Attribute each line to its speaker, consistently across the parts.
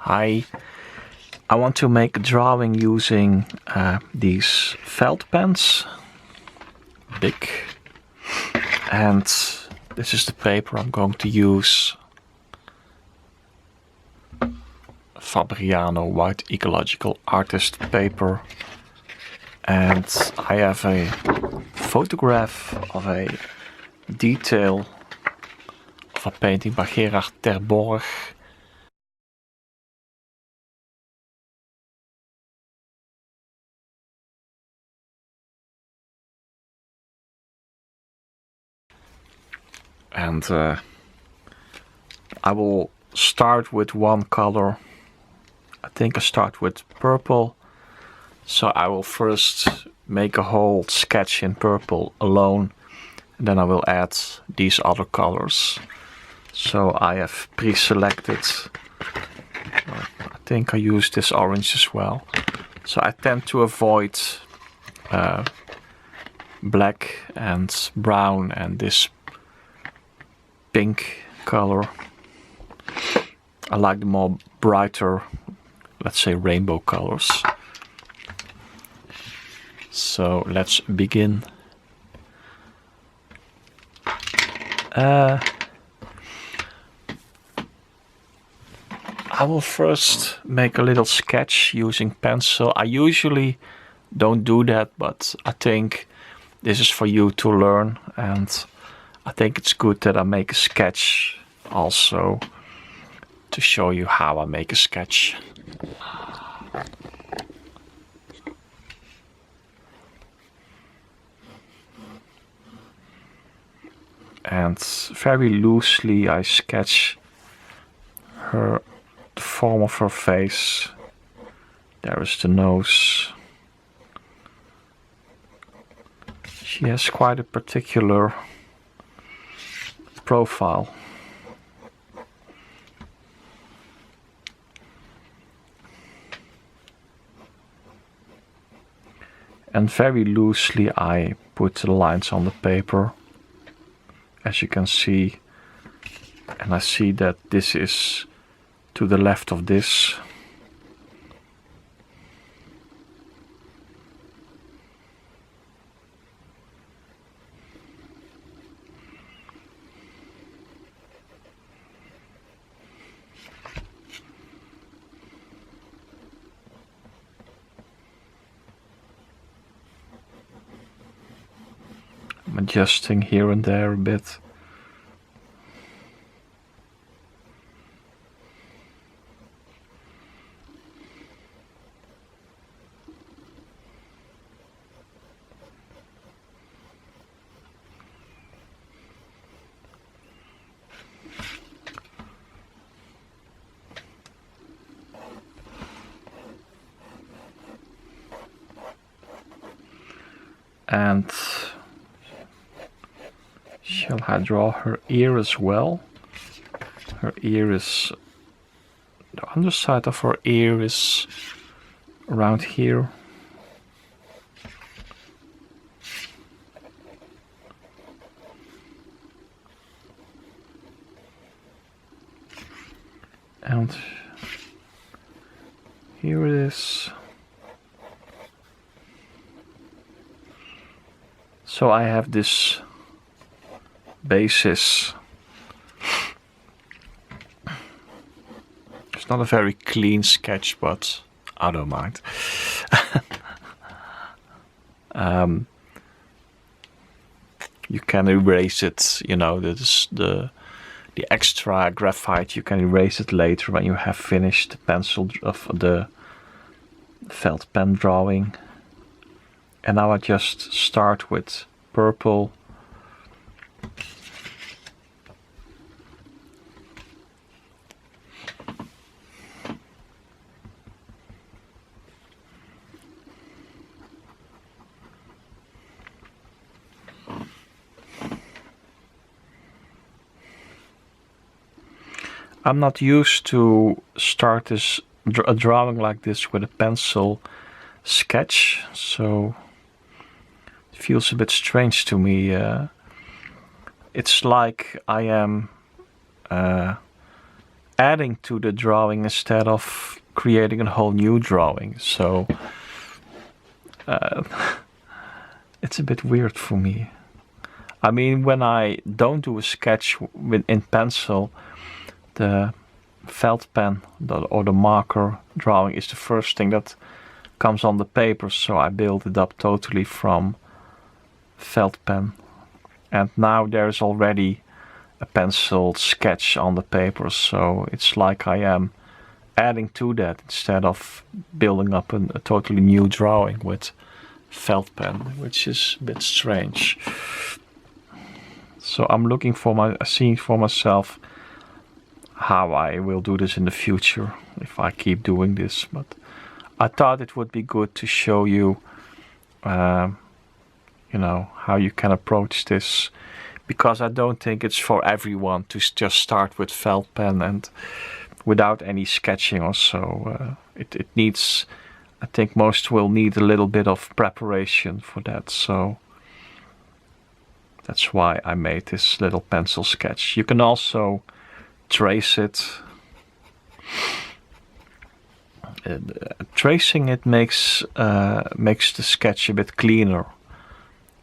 Speaker 1: Hi, I want to make a drawing using these felt pens, big, and this is the paper I'm going to use. Fabriano White Ecological Artist paper, and I have a photograph of a detail of a painting by Gerard ter Borch. And I will start with one color. I think I start with purple. So I will first make a whole sketch in purple alone. And then I will add these other colors. So I have pre-selected. I think I use this orange as well. So I tend to avoid black and brown and this pink color. I like the more brighter, let's say, rainbow colors. So let's begin. I will first make a little sketch using pencil. I usually don't do that, but I think this is for you to learn, and I think it's good that I make a sketch also to show you how I make a sketch. And very loosely I sketch the form of her face. There is the nose. She has quite a particular profile. And very loosely I put the lines on the paper, as you can see. And I see that this is to the left of this. I'm adjusting here and there a bit. And shall I draw her ear as well? Her ear is, the underside of her ear is around here. And here it is. So I have this basis. It's not a very clean sketch, but I don't mind. You can erase it, you know, the extra graphite, you can erase it later when you have finished the pencil of the felt pen drawing. And now I just start with purple. I'm not used to start a drawing like this with a pencil sketch, so it feels a bit strange to me. It's like I am adding to the drawing instead of creating a whole new drawing. So it's a bit weird for me. I mean, when I don't do a sketch in pencil, the felt pen or the marker drawing is the first thing that comes on the paper, so I build it up totally from felt pen. And now there's already a pencil sketch on the paper, so it's like I am adding to that instead of building up a totally new drawing with felt pen, which is a bit strange. So I'm looking for seeing for myself how I will do this in the future if I keep doing this. But I thought it would be good to show you, you know, how you can approach this, because I don't think it's for everyone to just start with felt pen and without any sketching or so. It needs, I think most will need a little bit of preparation for that. So that's why I made this little pencil sketch. You can also trace it. Tracing it makes the sketch a bit cleaner,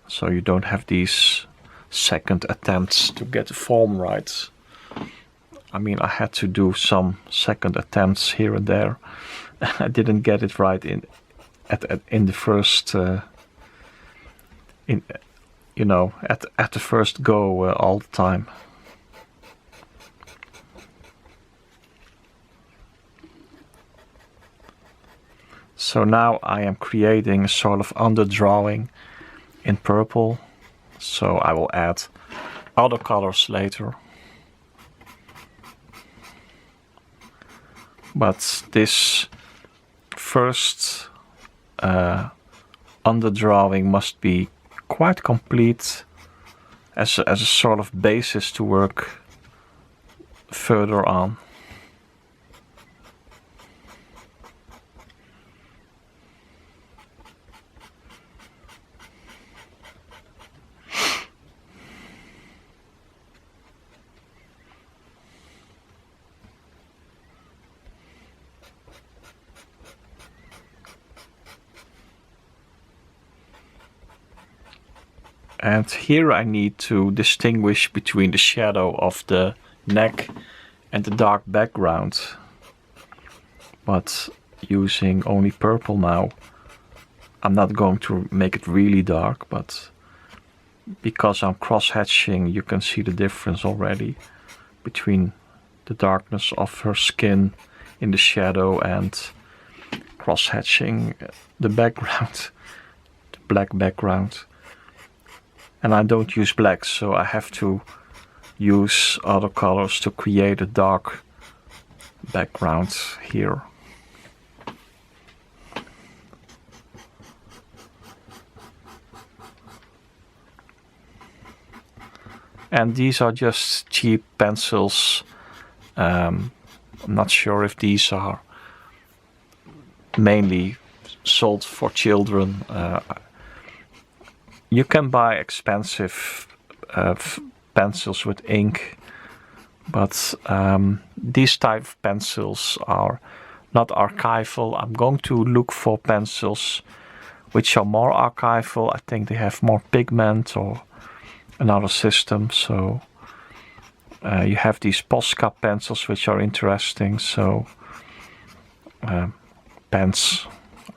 Speaker 1: so you don't have these second attempts to get the form right. I mean, I had to do some second attempts here and there. I didn't get it right in the first at the first go all the time. So now I am creating a sort of underdrawing in purple, so I will add other colors later. But this first underdrawing must be quite complete as a sort of basis to work further on. And here I need to distinguish between the shadow of the neck and the dark background. But using only purple now, I'm not going to make it really dark, but because I'm cross-hatching, you can see the difference already between the darkness of her skin in the shadow and cross-hatching the background, the black background. And I don't use black, so I have to use other colors to create a dark background here. And these are just cheap pencils. I'm not sure if these are mainly sold for children. You can buy expensive pencils with ink, but these type of pencils are not archival. I'm going to look for pencils which are more archival. I think they have more pigment or another system. So you have these Posca pencils which are interesting. So pens,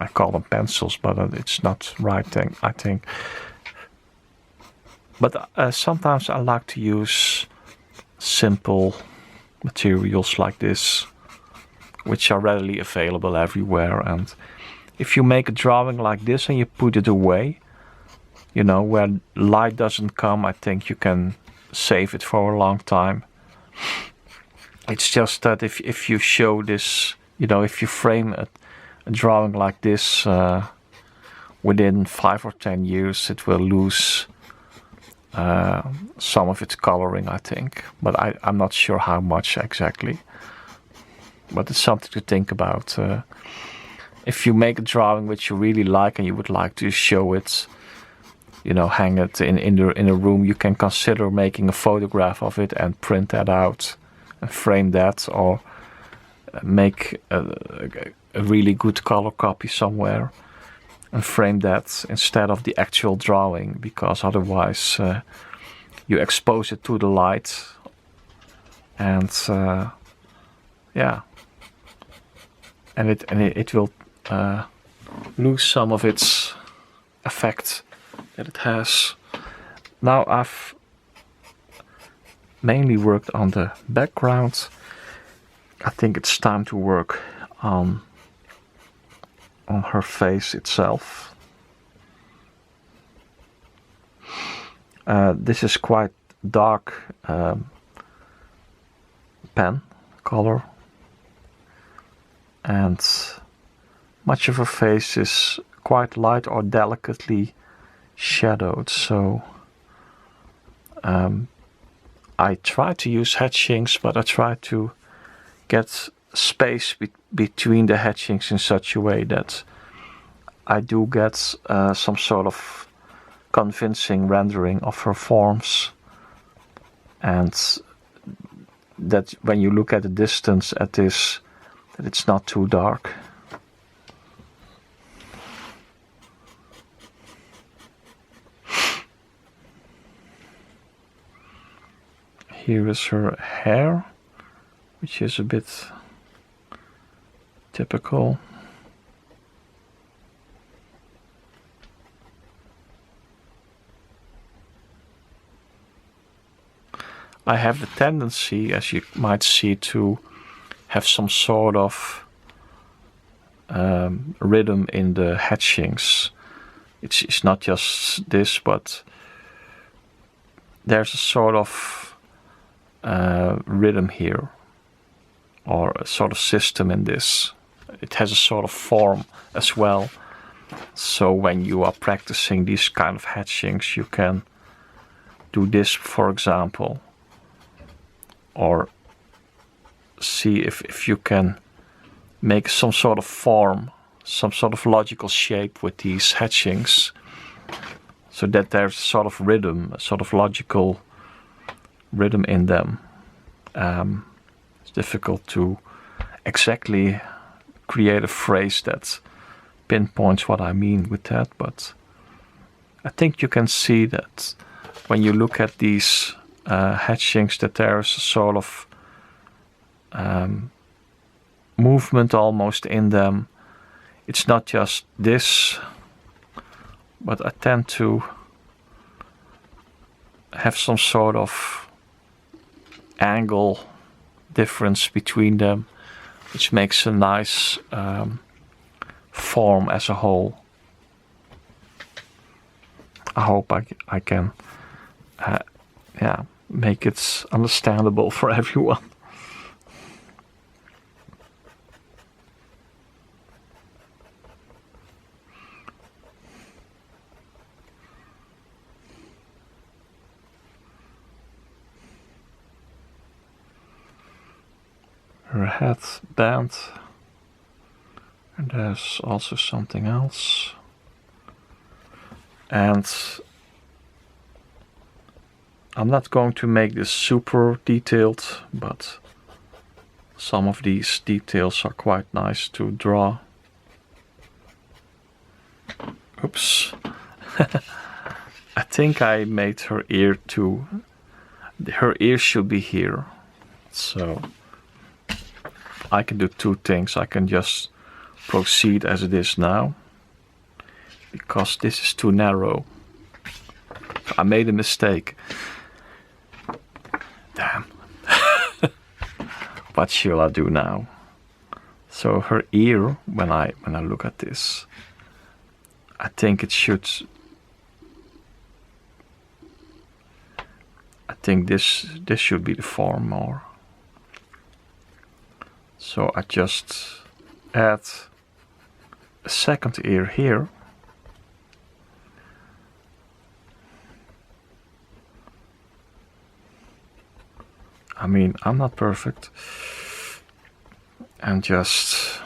Speaker 1: I call them pencils, but it's not right thing, I think. But sometimes I like to use simple materials like this, which are readily available everywhere. And if you make a drawing like this and you put it away, you know, where light doesn't come, I think you can save it for a long time. It's just that if you show this, you know, if you frame a drawing like this, within 5 or 10 years it will lose some of its coloring, I think, but I'm not sure how much exactly. But it's something to think about. If you make a drawing which you really like and you would like to show it, you know, hang it in a room, you can consider making a photograph of it and print that out and frame that, or make a really good color copy somewhere and frame that instead of the actual drawing, because otherwise you expose it to the light and yeah, and it will lose some of its effect that it has. Now I've mainly worked on the background. I think it's time to work on her face itself. This is quite dark pen color, and much of her face is quite light or delicately shadowed, so I try to use hatchings, but I try to get space between the hatchings in such a way that I do get some sort of convincing rendering of her forms, and that when you look at the distance at this, that it's not too dark. Here is her hair, which is a bit typical. I have the tendency, as you might see, to have some sort of rhythm in the hatchings. It's not just this, but there's a sort of rhythm here, or a sort of system in this. It has a sort of form as well. So when you are practicing these kind of hatchings, you can do this, for example, or see if you can make some sort of form, some sort of logical shape with these hatchings, so that there's sort of rhythm, a sort of logical rhythm in them. It's difficult to exactly create a phrase that pinpoints what I mean with that, but I think you can see that when you look at these hatchings, that there is a sort of movement almost in them. It's not just this, but I tend to have some sort of angle difference between them, which makes a nice form as a whole. I hope I can make it understandable for everyone. Her head band, and there's also something else, and I'm not going to make this super detailed, but some of these details are quite nice to draw. Oops. I think I made her ear too. Her ear should be here, so I can do two things. I can just proceed as it is now, because this is too narrow. I made a mistake. Damn. What shall I do now? So her ear, when I look at this, I think it should. I think this should be the form more. So I just add a second ear here. I mean, I'm not perfect. And just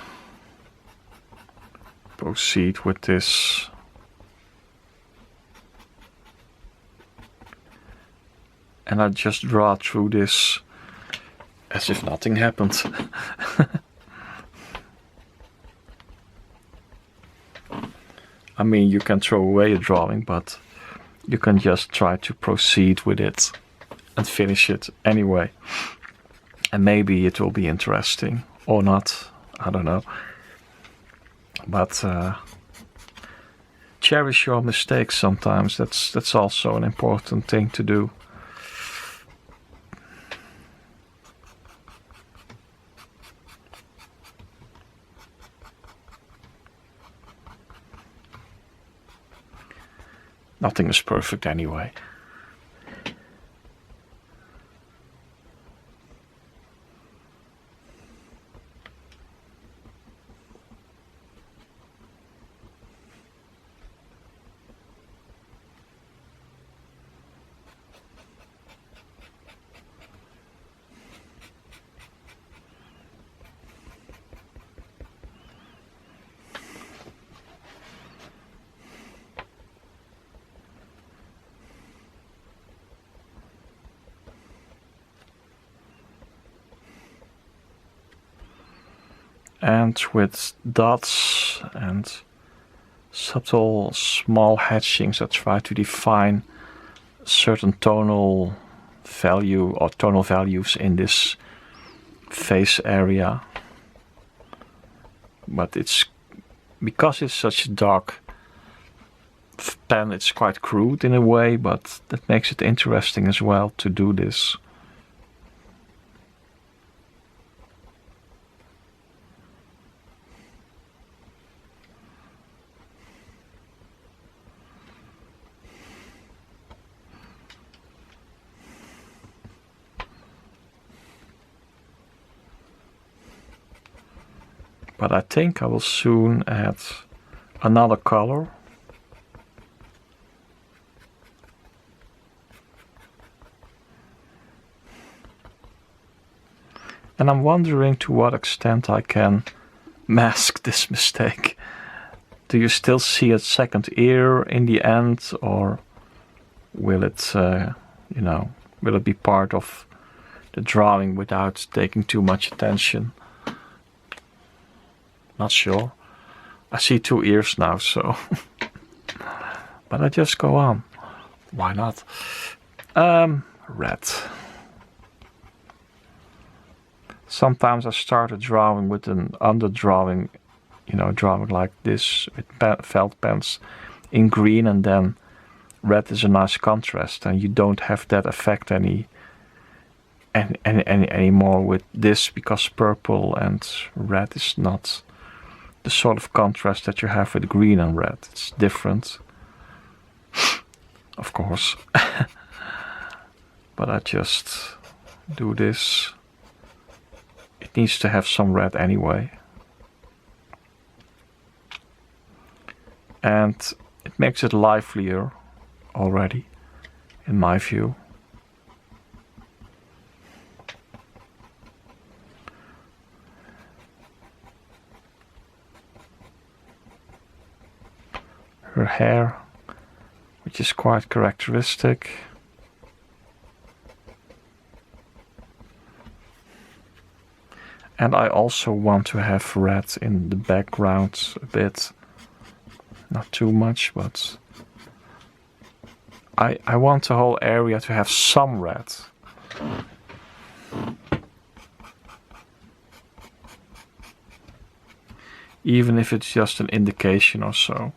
Speaker 1: proceed with this. And I just draw through this as if nothing happened. I mean, you can throw away a drawing, but you can just try to proceed with it and finish it anyway. And maybe it will be interesting or not. I don't know. But cherish your mistakes sometimes. That's also an important thing to do. Nothing is perfect anyway. And with dots and subtle small hatchings, I try to define certain tonal value or tonal values in this face area. But it's because it's such a dark pen, it's quite crude in a way, but that makes it interesting as well to do this. But I think I will soon add another color. And I'm wondering to what extent I can mask this mistake. Do you still see a second ear in the end, or will it, will it be part of the drawing without taking too much attention? Not sure. I see 2 ears now, so. But I just go on. Why not? Red. Sometimes I start a drawing with an underdrawing, drawing like this with felt pens in green, and then red is a nice contrast, and you don't have that effect anymore with this, because purple and red is not the sort of contrast that you have with green and red. It's different, of course. But I just do this. It needs to have some red anyway. And it makes it livelier already, in my view. Her hair, which is quite characteristic. And I also want to have red in the background a bit. Not too much, but I want the whole area to have some red. Even if it's just an indication or so.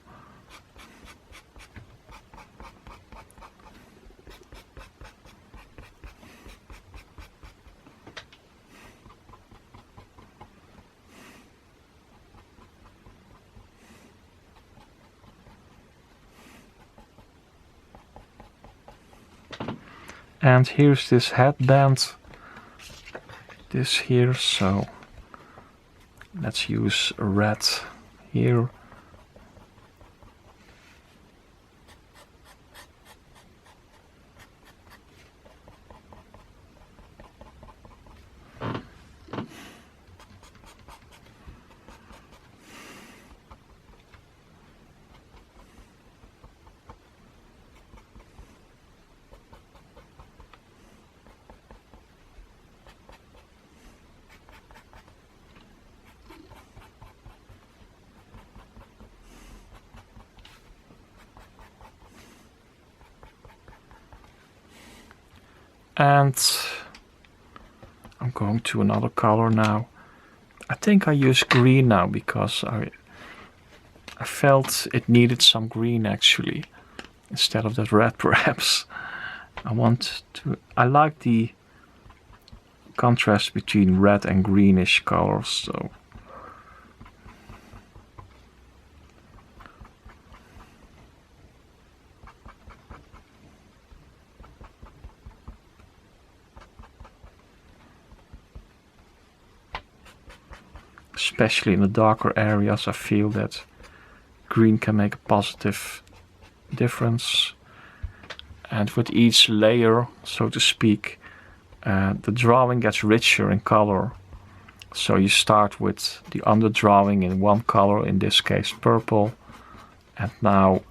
Speaker 1: And here's this headband, this here, so let's use red here. And I'm going to another color now. I think I use green now because I felt it needed some green actually, instead of that red perhaps. I like the contrast between red and greenish colors, so especially in the darker areas I feel that green can make a positive difference. And with each layer, so to speak, the drawing gets richer in color. So you start with the underdrawing in one color, in this case purple, and now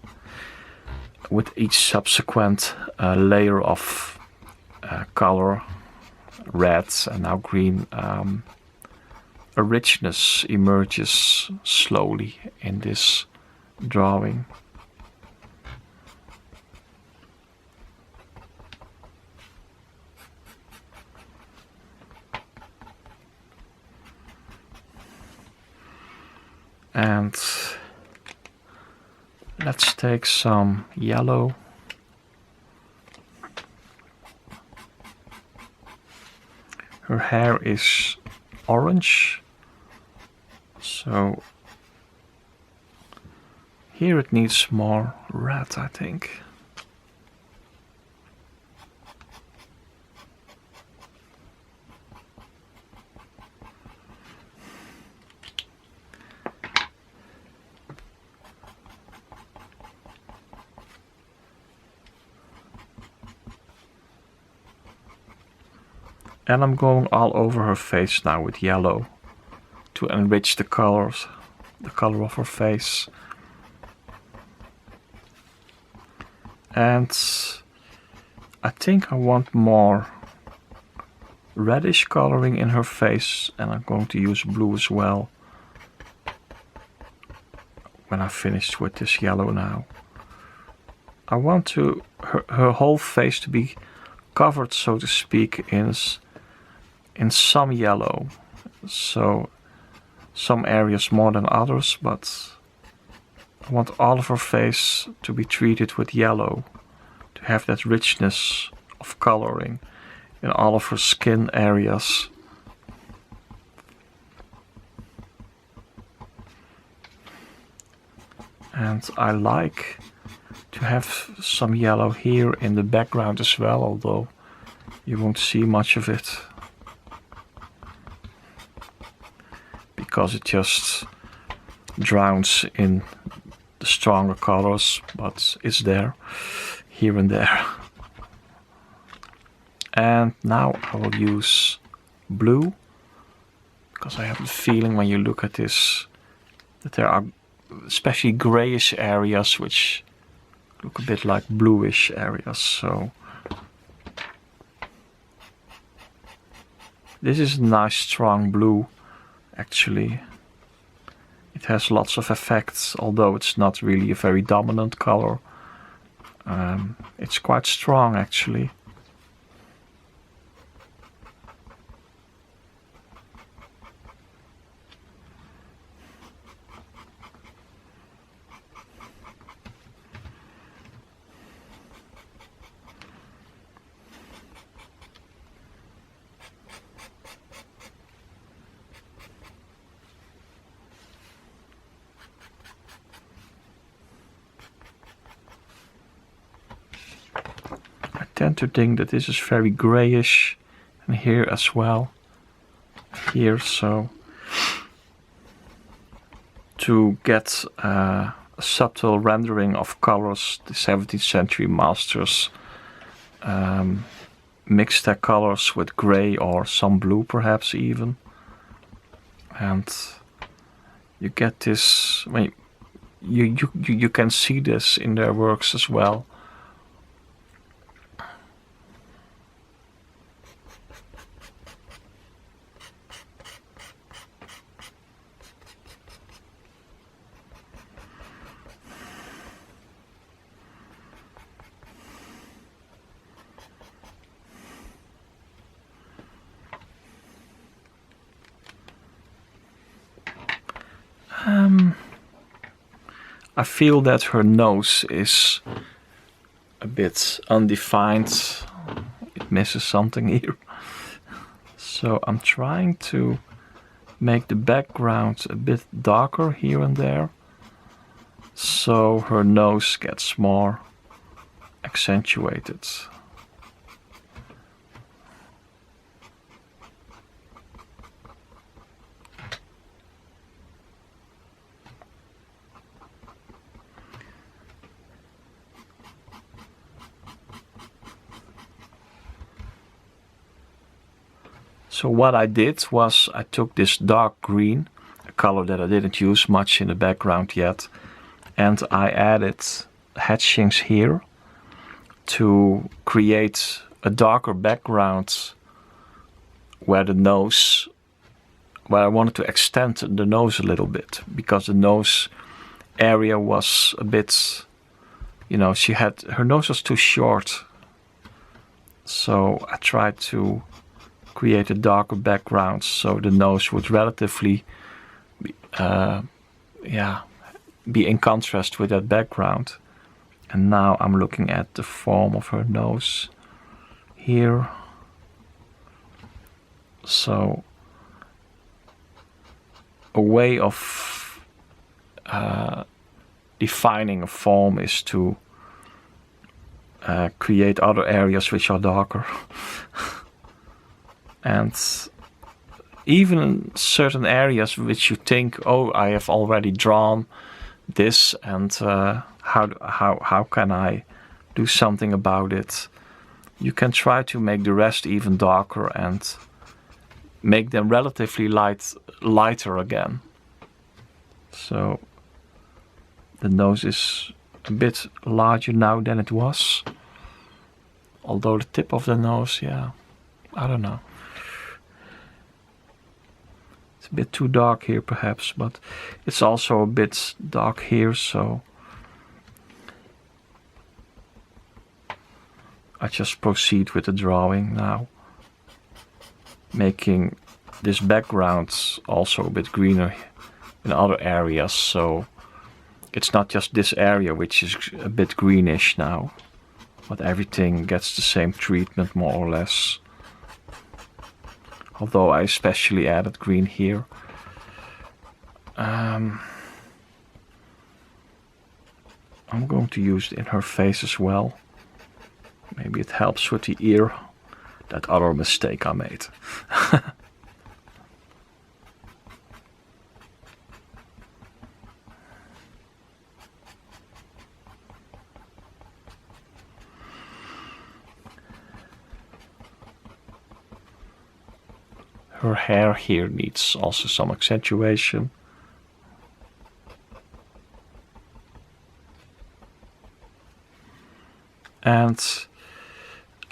Speaker 1: with each subsequent layer of color, red and now green, a richness emerges slowly in this drawing. And let's take some yellow. Her hair is orange, so here it needs more red, I think. And I'm going all over her face now with yellow to enrich the colors, the color of her face. And I think I want more reddish coloring in her face, and I'm going to use blue as well when I finished with this yellow now. I want her whole face to be covered, so to speak, in some yellow. So some areas more than others, but I want all of her face to be treated with yellow, to have that richness of coloring in all of her skin areas. And I like to have some yellow here in the background as well, although you won't see much of it, because it just drowns in the stronger colors, but it's there, here and there. And now I will use blue, because I have the feeling when you look at this that there are especially grayish areas which look a bit like bluish areas. So this is a nice strong blue actually. It has lots of effects, although it's not really a very dominant color. It's quite strong actually. I tend to think that this is very grayish, and here as well, here, so to get a subtle rendering of colors, the 17th century masters mixed their colors with gray or some blue perhaps even, and you get this, when you can see this in their works as well. I feel that her nose is a bit undefined. It misses something here. So I'm trying to make the background a bit darker here and there, so her nose gets more accentuated. So what I did was I took this dark green, a color that I didn't use much in the background yet, and I added hatchings here to create a darker background where I wanted to extend the nose a little bit, because the nose area was a bit, her nose was too short. So I tried to create a darker background so the nose would relatively be in contrast with that background. And now I'm looking at the form of her nose here. So a way of defining a form is to create other areas which are darker. And even in certain areas which you think, oh, I have already drawn this, and how can I do something about it? You can try to make the rest even darker and make them relatively lighter again. So the nose is a bit larger now than it was. Although the tip of the nose, I don't know. It's a bit too dark here perhaps, but it's also a bit dark here, so I just proceed with the drawing now, making this background also a bit greener in other areas, so it's not just this area which is a bit greenish now, but everything gets the same treatment more or less. Although I especially added green here. I'm going to use it in her face as well. Maybe it helps with the ear. That other mistake I made. Her hair here needs also some accentuation. And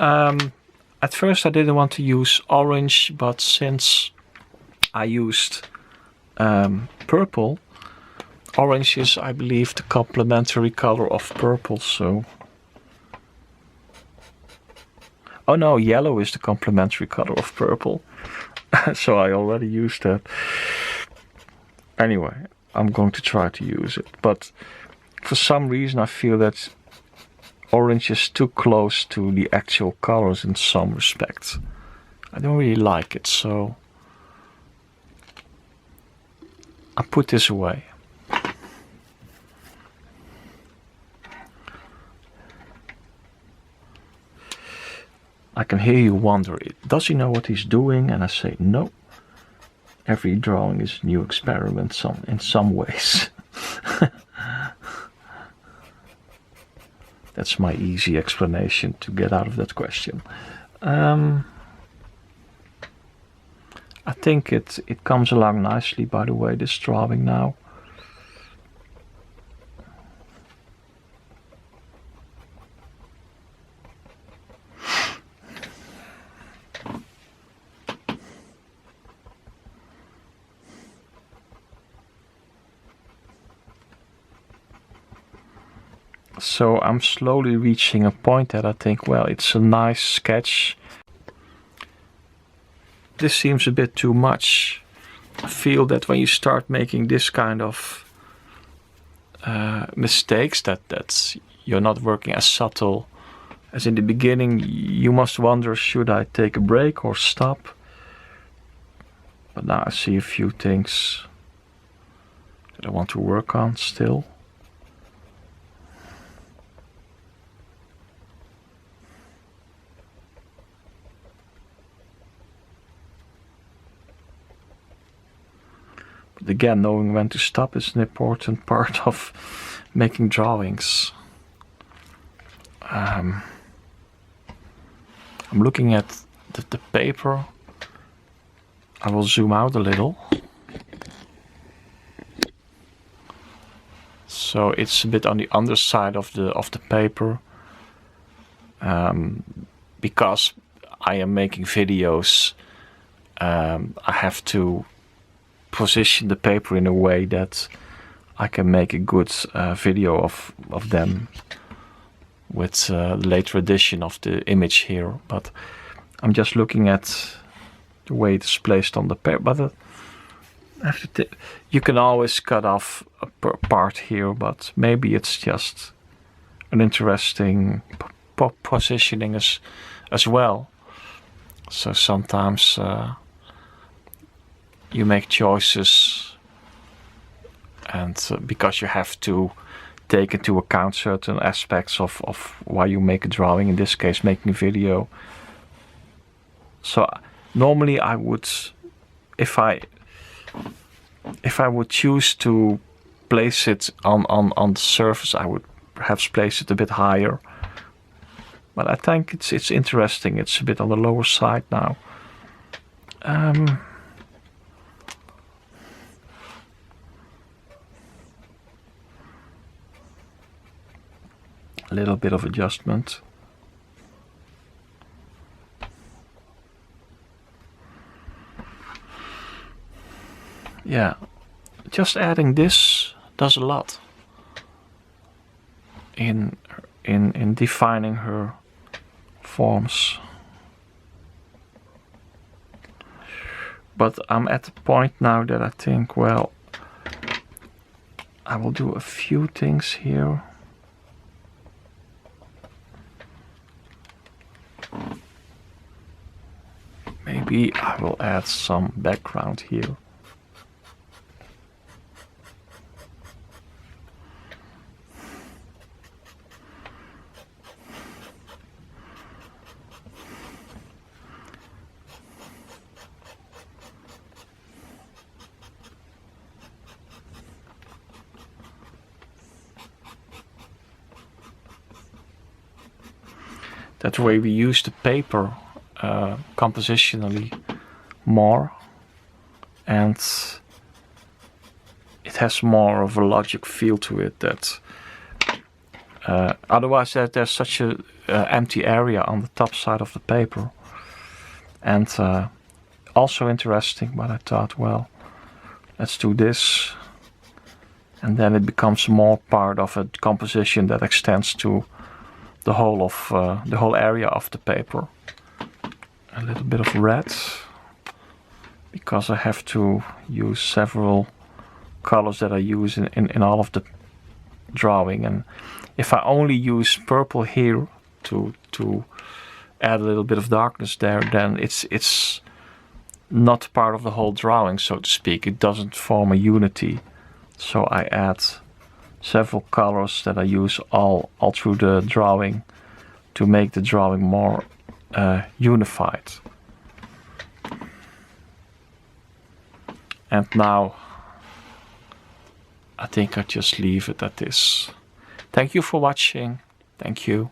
Speaker 1: at first I didn't want to use orange, but since I used purple, orange is, I believe, the complementary color of purple, so... Oh no, yellow is the complementary color of purple. So I already used that. Anyway, I'm going to try to use it. But for some reason I feel that orange is too close to the actual colors in some respects. I don't really like it, so I put this away. I can hear you wonder, does he know what he's doing? And I say, no. Every drawing is a new experiment in some ways. That's my easy explanation to get out of that question. I think it comes along nicely, by the way, this drawing now. So I'm slowly reaching a point that I think, well, it's a nice sketch. This seems a bit too much. feel that when you start making this kind of mistakes, that's you're not working as subtle as in the beginning, you must wonder, should I take a break or stop? But now I see a few things that I want to work on still. But again, knowing when to stop is an important part of making drawings. I'm looking at the paper. I will zoom out a little. So it's a bit on the underside of the paper. Because I am making videos, I have to position the paper in a way that I can make a good video of them with the later edition of the image here. But I'm just looking at the way it's placed on the paper. But you can always cut off a part here, but maybe it's just an interesting positioning as well. So sometimes you make choices, and because you have to take into account certain aspects of why you make a drawing, in this case making a video. So normally I would, if I would choose to place it on the surface, I would perhaps place it a bit higher. But I think it's interesting. It's a bit on the lower side now. A little bit of adjustment. Yeah, just adding this does a lot in defining her forms. But I'm at the point now that I think, well, I will do a few things here. Maybe I will add some background here. That way we use the paper compositionally more, and it has more of a logic feel to it. That otherwise there's such a empty area on the top side of the paper, and also interesting. But I thought, well, let's do this, and then it becomes more part of a composition that extends to the whole of the whole area of the paper. A little bit of red, because I have to use several colors that I use in all of the drawing. And if I only use purple here to add a little bit of darkness there, then it's not part of the whole drawing, so to speak. It doesn't form a unity. So I add several colors that I use all through the drawing to make the drawing more unified. And now I think I just leave it at this. Thank you for watching. Thank you.